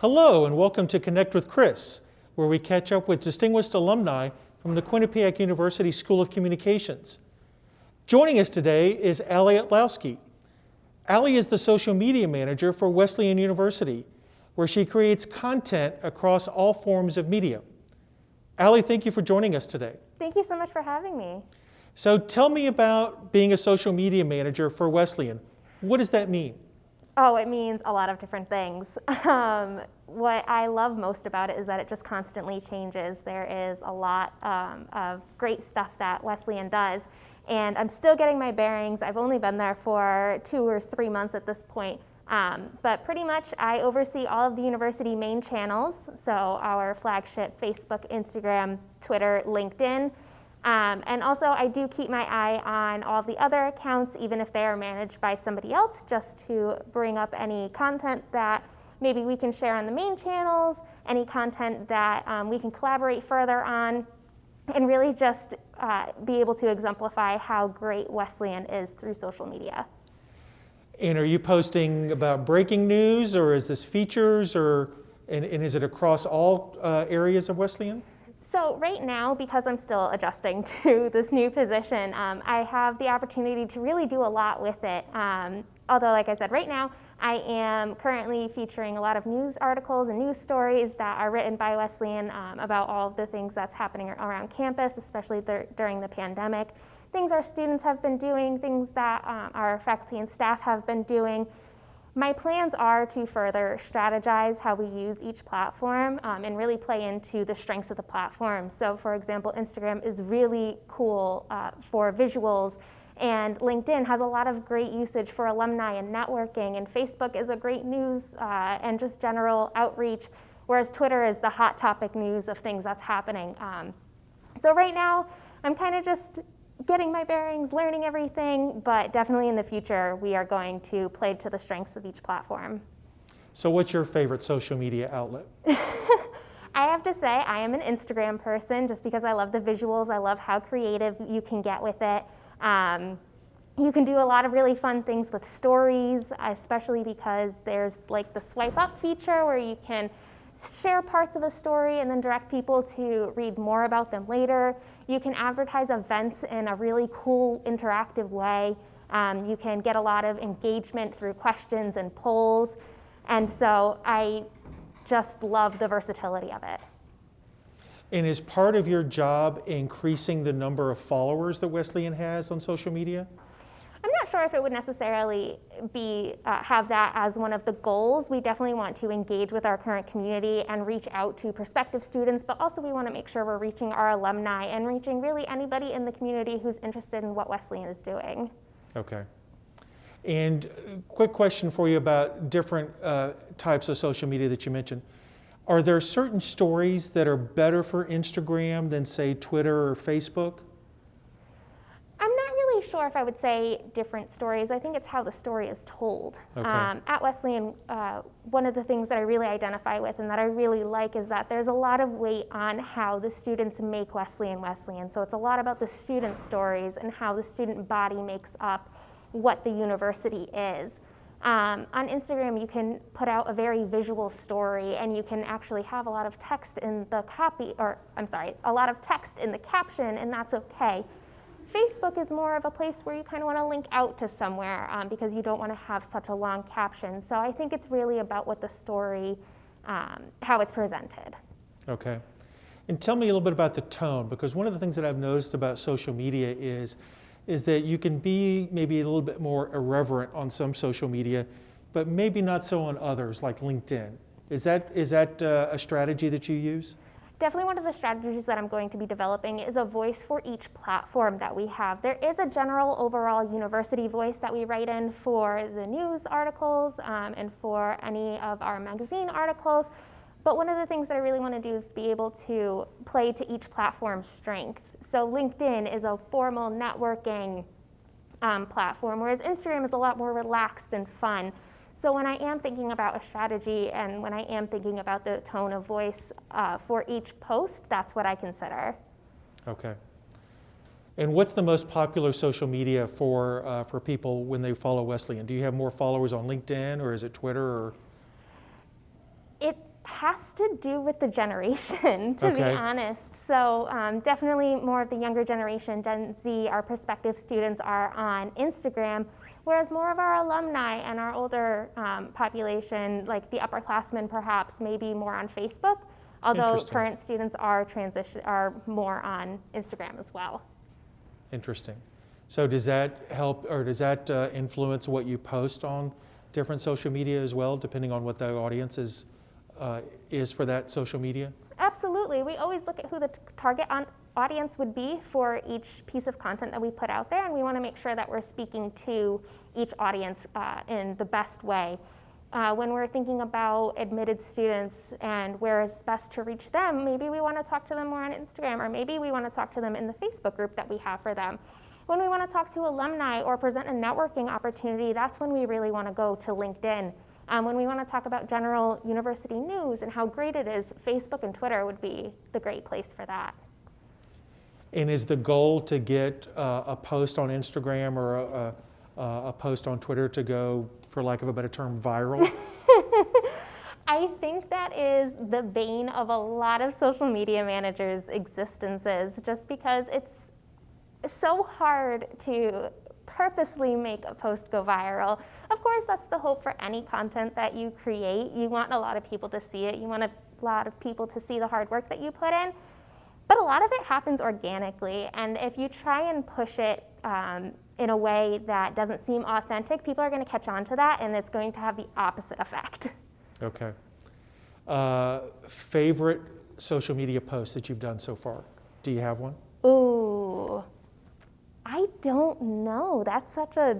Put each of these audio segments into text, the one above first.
Hello and welcome to Connect with Chris, where we catch up with distinguished alumni from the Quinnipiac University School of Communications. Joining us today is Chris-Allie Otlowski. Allie is the social media manager for Wesleyan University, where she creates content across all forms of media. Allie, thank you for joining us today. Thank you so much for having me. So tell me about being a social media manager for Wesleyan. What does that mean? Oh, it means a lot of different things. What I love most about it is that it just constantly changes. There is a lot of great stuff that Wesleyan does, and I'm still getting my bearings. I've only been there for 2 or 3 months at this point, but pretty much I oversee all of the university main channels, so our flagship Facebook, Instagram, Twitter, LinkedIn. And also I do keep my eye on all of the other accounts, even if they are managed by somebody else, just to bring up any content that maybe we can share on the main channels, any content that we can collaborate further on, and really just be able to exemplify how great Wesleyan is through social media. And are you posting about breaking news, or is this features, and is it across all areas of Wesleyan? So right now, because I'm still adjusting to this new position, I have the opportunity to really do a lot with it. Although, like I said, right now, I am currently featuring a lot of news articles and news stories that are written by Wesleyan about all of the things that's happening around campus, especially during the pandemic. Things our students have been doing, things that our faculty and staff have been doing. My plans are to further strategize how we use each platform and really play into the strengths of the platform. So for example, Instagram is really cool for visuals, and LinkedIn has a lot of great usage for alumni and networking, and Facebook is a great news and just general outreach, whereas Twitter is the hot topic news of things that's happening. So right now, I'm kind of just getting my bearings, learning everything, but definitely in the future, we are going to play to the strengths of each platform. So what's your favorite social media outlet? I have to say, I am an Instagram person just because I love the visuals. I love how creative you can get with it. You can do a lot of really fun things with stories, especially because there's like the swipe up feature where you can share parts of a story and then direct people to read more about them later. You can advertise events in a really cool, interactive way. You can get a lot of engagement through questions and polls. And so I just love the versatility of it. And is part of your job increasing the number of followers that Wesleyan has on social media? I'm not sure if it would necessarily be have that as one of the goals. We definitely want to engage with our current community and reach out to prospective students, but also we want to make sure we're reaching our alumni and reaching really anybody in the community who's interested in what Wesleyan is doing. Okay. And quick question for you about different types of social media that you mentioned. Are there certain stories that are better for Instagram than, say, Twitter or Facebook? I'm not really sure if I would say different stories. I think it's how the story is told. Okay. At Wesleyan, one of the things that I really identify with and that I really like is that there's a lot of weight on how the students make Wesleyan Wesleyan. So it's a lot about the student stories and how the student body makes up what the university is. On Instagram, you can put out a very visual story, and you can actually have a lot of text in the a lot of text in the caption, and that's okay. Facebook is more of a place where you kind of want to link out to somewhere because you don't want to have such a long caption. So I think it's really about what the story, how it's presented. Okay. And tell me a little bit about the tone, because one of the things that I've noticed about social media is that you can be maybe a little bit more irreverent on some social media, but maybe not so on others, like LinkedIn. Is that a strategy that you use? Definitely one of the strategies that I'm going to be developing is a voice for each platform that we have. There is a general overall university voice that we write in for the news articles and for any of our magazine articles. But one of the things that I really want to do is be able to play to each platform's strength. So LinkedIn is a formal networking platform, whereas Instagram is a lot more relaxed and fun. So when I am thinking about a strategy and when I am thinking about the tone of voice for each post, that's what I consider. Okay. And what's the most popular social media for people when they follow Wesleyan? Do you have more followers on LinkedIn, or is it Twitter? Or? has to do with the generation, to be honest. So definitely more of the younger generation, Gen Z, our prospective students are on Instagram, whereas more of our alumni and our older population, like the upperclassmen perhaps, maybe more on Facebook, although current students are more on Instagram as well. Interesting. So does that help, or does that influence what you post on different social media as well, depending on what the audience is for that social media? Absolutely. We always look at who the target audience would be for each piece of content that we put out there, and we want to make sure that we're speaking to each audience in the best way. When we're thinking about admitted students and where is best to reach them, maybe we want to talk to them more on Instagram, or maybe we want to talk to them in the Facebook group that we have for them. When we want to talk to alumni or present a networking opportunity, that's when we really want to go to LinkedIn. When we want to talk about general university news and how great it is, Facebook and Twitter would be the great place for that. And is the goal to get a post on Instagram or a post on Twitter to go, for lack of a better term, viral? I think that is the bane of a lot of social media managers' existences, just because it's so hard to purposely make a post go viral. Of course, that's the hope for any content that you create. You want a lot of people to see it. You want a lot of people to see the hard work that you put in. But a lot of it happens organically, and if you try and push it in a way that doesn't seem authentic, people are going to catch on to that, and it's going to have the opposite effect. Okay. Favorite social media post that you've done so far? Do you have one? Ooh, I don't know. That's such a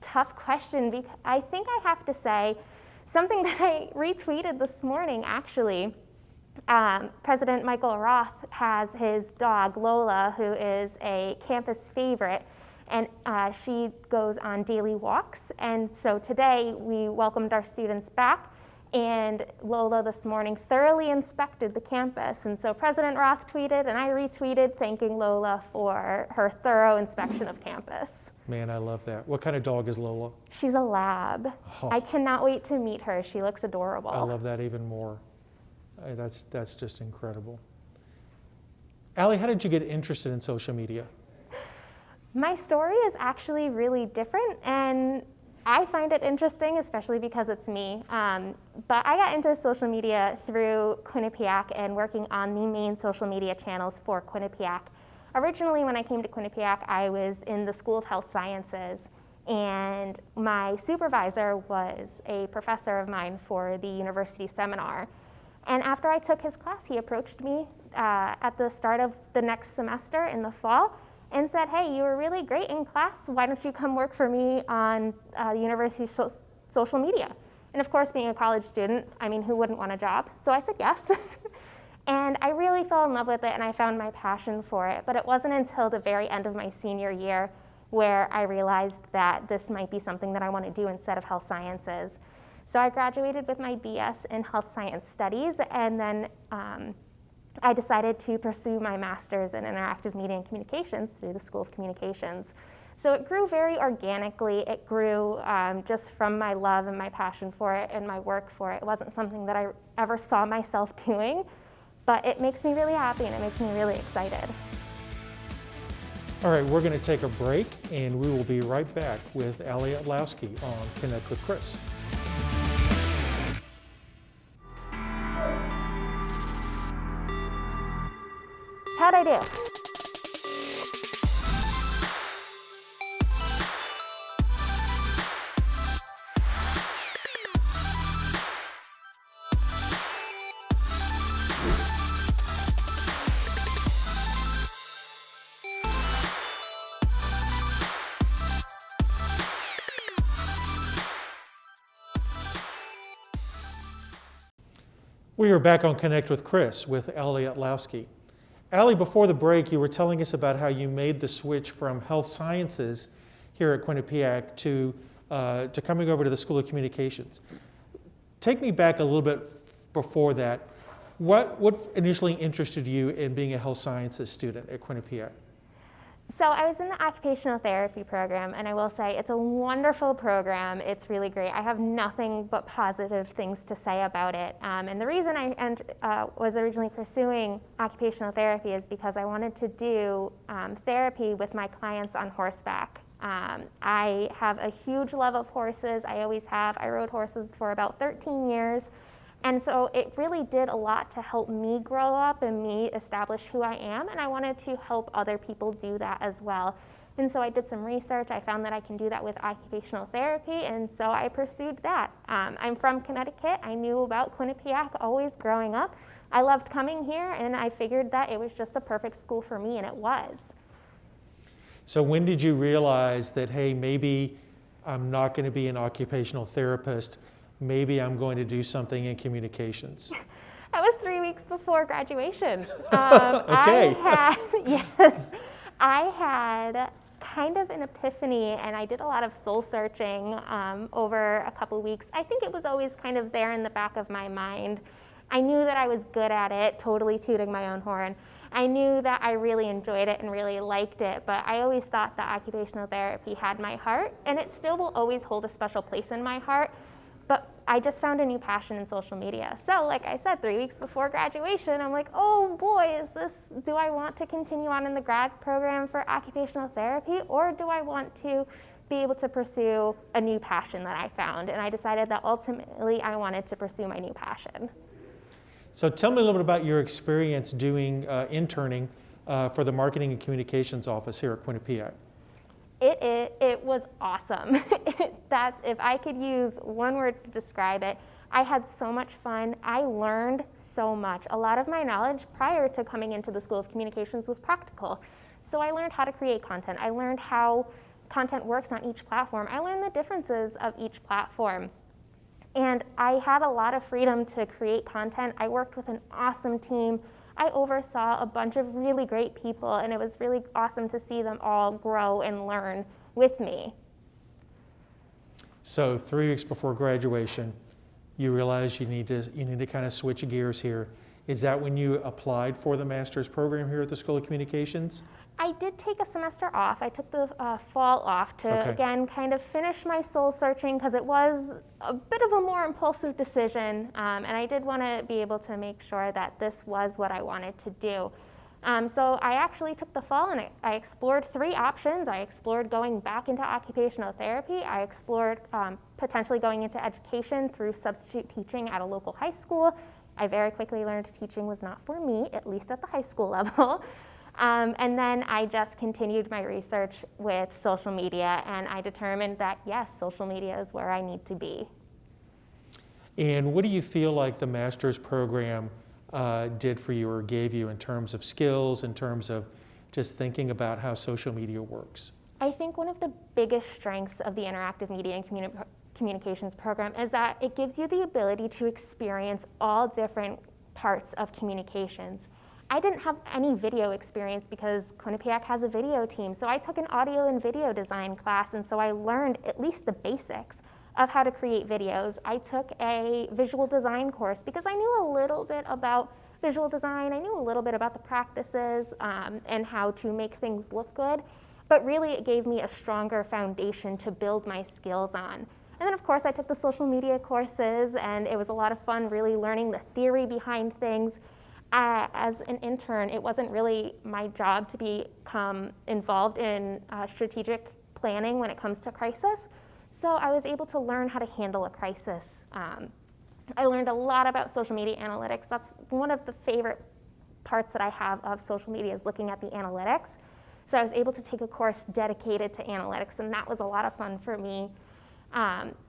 tough question, because I think I have to say something that I retweeted this morning, actually. President Michael Roth has his dog, Lola, who is a campus favorite, and she goes on daily walks. And so today we welcomed our students back, and Lola this morning thoroughly inspected the campus. And so President Roth tweeted, and I retweeted, thanking Lola for her thorough inspection of campus. Man, I love that. What kind of dog is Lola? She's a lab. Oh. I cannot wait to meet her. She looks adorable. I love that even more. That's just incredible. Allie, how did you get interested in social media? My story is actually really different, and I find it interesting, especially because it's me. But I got into social media through Quinnipiac and working on the main social media channels for Quinnipiac. Originally, when I came to Quinnipiac, I was in the School of Health Sciences, and my supervisor was a professor of mine for the university seminar. And after I took his class, he approached me at the start of the next semester in the fall and said, hey, you were really great in class. Why don't you come work for me on the university's social media? And of course, being a college student, I mean, who wouldn't want a job? So I said yes. And I really fell in love with it, and I found my passion for it. But it wasn't until the very end of my senior year where I realized that this might be something that I want to do instead of health sciences. So I graduated with my BS in health science studies, and then I decided to pursue my master's in interactive media and communications through the School of Communications. So it grew very organically. It grew just from my love and my passion for it and my work for it. It wasn't something that I ever saw myself doing, but it makes me really happy and it makes me really excited. All right, we're going to take a break, and we will be right back with Chris-Allie Otlowski on Connect with Chris. How'd I do? We are back on Connect with Chris with Chris-Allie Otlowski. Allie, before the break, you were telling us about how you made the switch from health sciences here at Quinnipiac to coming over to the School of Communications. Take me back a little bit before that. What initially interested you in being a health sciences student at Quinnipiac? So I was in the occupational therapy program, and I will say it's a wonderful program. It's really great. I have nothing but positive things to say about it. And the reason I was originally pursuing occupational therapy is because I wanted to do therapy with my clients on horseback. I have a huge love of horses. I always have. I rode horses for about 13 years. And so it really did a lot to help me grow up and me establish who I am, and I wanted to help other people do that as well. And so I did some research. I found that I can do that with occupational therapy, and so I pursued that. I'm from Connecticut. I knew about Quinnipiac always growing up. I loved coming here, and I figured that it was just the perfect school for me, and it was. So when did you realize that, hey, maybe I'm not going to be an occupational therapist, maybe I'm going to do something in communications? That was 3 weeks before graduation. Okay. I had kind of an epiphany, and I did a lot of soul searching over a couple weeks. I think it was always kind of there in the back of my mind. I knew that I was good at it, totally tooting my own horn. I knew that I really enjoyed it and really liked it, but I always thought that occupational therapy had my heart, and it still will always hold a special place in my heart. But I just found a new passion in social media. So like I said, 3 weeks before graduation, I'm like, oh boy, do I want to continue on in the grad program for occupational therapy, or do I want to be able to pursue a new passion that I found? And I decided that ultimately I wanted to pursue my new passion. So tell me a little bit about your experience doing interning for the Marketing and Communications office here at Quinnipiac. It was awesome. If I could use one word to describe it, I had so much fun. I learned so much. A lot of my knowledge prior to coming into the School of Communications was practical. So I learned how to create content. I learned how content works on each platform. I learned the differences of each platform. And I had a lot of freedom to create content. I worked with an awesome team. I oversaw a bunch of really great people, and it was really awesome to see them all grow and learn with me. So 3 weeks before graduation, you realize you need to kind of switch gears here. Is that when you applied for the master's program here at the School of Communications? I did take a semester off. I took the fall off to, again, kind of finish my soul searching, because it was a bit of a more impulsive decision, and I did want to be able to make sure that this was what I wanted to do. So I actually took the fall, and I explored 3 options. I explored going back into occupational therapy. I explored potentially going into education through substitute teaching at a local high school. I very quickly learned teaching was not for me, at least at the high school level. And then I just continued my research with social media, and I determined that, yes, social media is where I need to be. And what do you feel like the master's program did for you or gave you in terms of skills, in terms of just thinking about how social media works? I think one of the biggest strengths of the Interactive Media and Communications program is that it gives you the ability to experience all different parts of communications. I didn't have any video experience because Quinnipiac has a video team, so I took an audio and video design class, and so I learned at least the basics of how to create videos. I took a visual design course because I knew a little bit about visual design. I knew a little bit about the practices and how to make things look good, but really it gave me a stronger foundation to build my skills on. And then of course I took the social media courses, and it was a lot of fun really learning the theory behind things. As an intern, it wasn't really my job to become involved in strategic planning when it comes to crisis. So I was able to learn how to handle a crisis. I learned a lot about social media analytics. That's one of the favorite parts that I have of social media, is looking at the analytics. So I was able to take a course dedicated to analytics, and that was a lot of fun for me.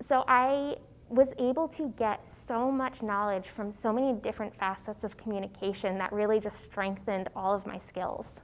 So I was able to get so much knowledge from so many different facets of communication that really just strengthened all of my skills.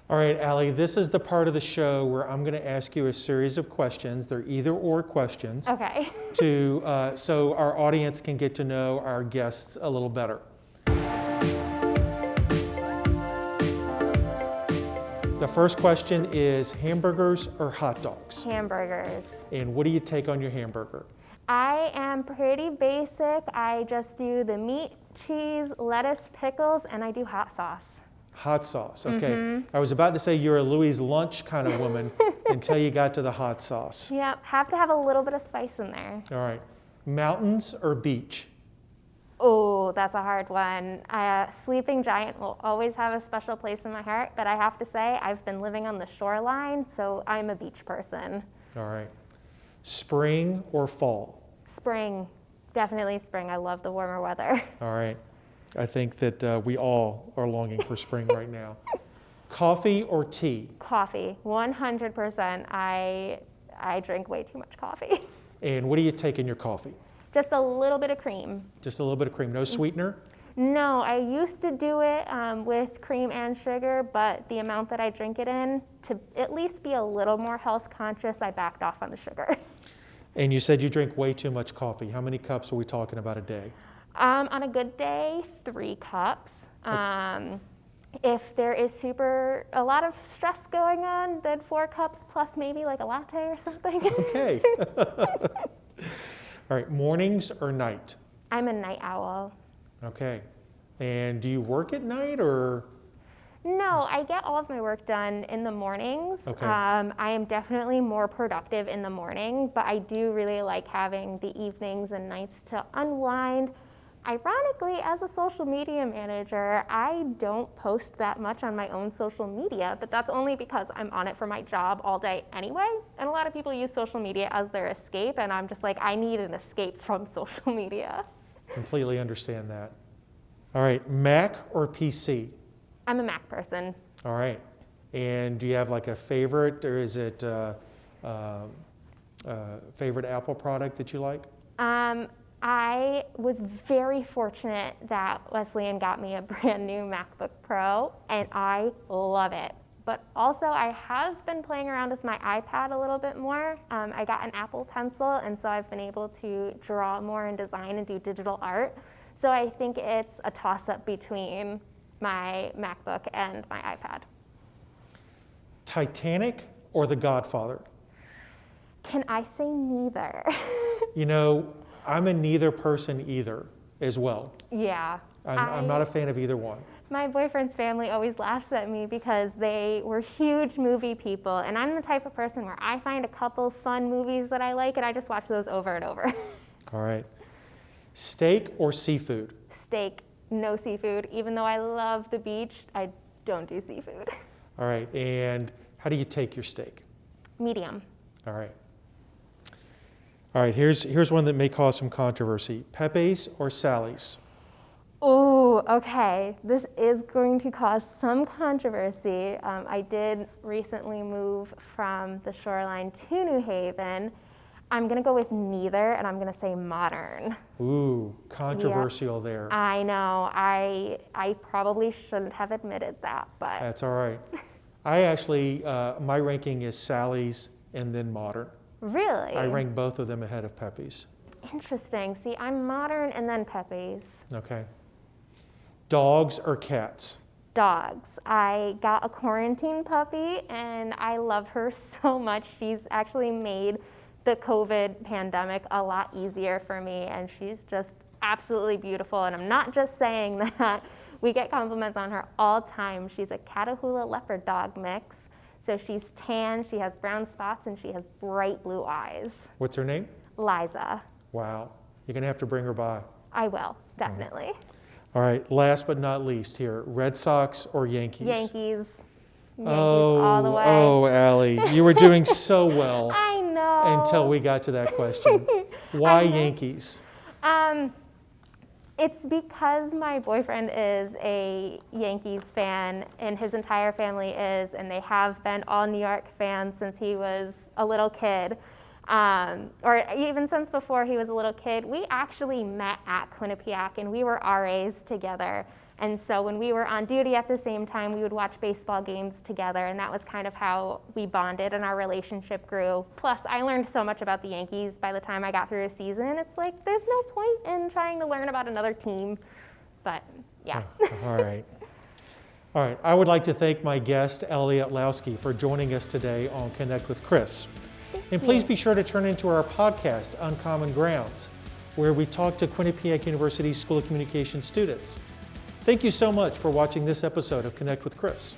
All right, Allie, this is the part of the show where I'm going to ask you a series of questions. They're either or questions. Okay. So our audience can get to know our guests a little better. The first question is hamburgers or hot dogs? Hamburgers. And what do you take on your hamburger? I am pretty basic. I just do the meat, cheese, lettuce, pickles, and I do hot sauce. Hot sauce, okay. I was about to say you're a Louis lunch kind of woman until you got to the hot sauce. Yeah, have to have a little bit of spice in there. All right. Mountains or beach? Oh, that's a hard one. Sleeping Giant will always have a special place in my heart, but I have to say I've been living on the shoreline, so I'm a beach person. All right. Spring or fall? Spring, definitely spring. I love the warmer weather. All right. I think that we all are longing for spring right now. Coffee or tea? Coffee, 100%. I drink way too much coffee. And what do you take in your coffee? Just a little bit of cream. Just a little bit of cream, no sweetener? No, I used to do it with cream and sugar, but the amount that I drink it in, to at least be a little more health conscious, I backed off on the sugar. And you said you drink way too much coffee. How many cups are we talking about a day? On a good day, 3 cups. If there is a lot of stress going on, then 4 cups plus maybe like a latte or something. Okay. All right, mornings or night? I'm a night owl. Okay. And do you work at night or? No, I get all of my work done in the mornings. Okay. I am definitely more productive in the morning, but I do really like having the evenings and nights to unwind. Ironically, as a social media manager, I don't post that much on my own social media, but that's only because I'm on it for my job all day anyway. And a lot of people use social media as their escape, and I'm just like, I need an escape from social media. Completely understand that. All right, Mac or PC? I'm a Mac person. All right. And do you have like a favorite, or is it favorite Apple product that you like? I was very fortunate that Wesleyan got me a brand new MacBook Pro, and I love it. But also, I have been playing around with my iPad a little bit more. I got an Apple Pencil, and so I've been able to draw more and design and do digital art. So I think it's a toss-up between my MacBook and my iPad. Titanic or The Godfather? Can I say neither? You know, I'm a neither person either as well. Yeah. I'm not a fan of either one. My boyfriend's family always laughs at me because they were huge movie people, and I'm the type of person where I find a couple fun movies that I like, and I just watch those over and over. All right. Steak or seafood? Steak, no seafood. Even though I love the beach, I don't do seafood. All right. And how do you take your steak? Medium. All right. All right, here's one that may cause some controversy. Pepe's or Sally's? Ooh, okay. This is going to cause some controversy. I did recently move from the shoreline to New Haven. I'm gonna go with neither, and I'm gonna say modern. Ooh, controversial there. I know, I probably shouldn't have admitted that, but. That's all right. I actually, my ranking is Sally's and then modern. Really? I rank both of them ahead of Pepe's. Interesting. See, I'm modern and then Pepe's. Okay. Dogs or cats? Dogs. I got a quarantine puppy, and I love her so much. She's actually made the COVID pandemic a lot easier for me, and she's just absolutely beautiful. And I'm not just saying that. We get compliments on her all the time. She's a Catahoula leopard dog mix. So she's tan, she has brown spots, and she has bright blue eyes. What's her name? Liza. Wow. You're going to have to bring her by. I will, definitely. All right, last but not least here, Red Sox or Yankees? Yankees. Yankees all the way. Oh, Allie, you were doing so well. I know. Until we got to that question. Why Yankees? It's because my boyfriend is a Yankees fan, and his entire family is, and they have been all New York fans since he was a little kid, or even since before he was a little kid. We actually met at Quinnipiac, and we were RAs together. And so when we were on duty at the same time, we would watch baseball games together, and that was kind of how we bonded and our relationship grew. Plus, I learned so much about the Yankees by the time I got through a season. It's like, there's no point in trying to learn about another team, but yeah. All right. All right, I would like to thank my guest, Chris-Allie Otlowski, for joining us today on Connect with Chris. And please be sure to turn into our podcast, Uncommon Grounds, where we talk to Quinnipiac University School of Communication students. Thank you so much for watching this episode of Connect with Chris.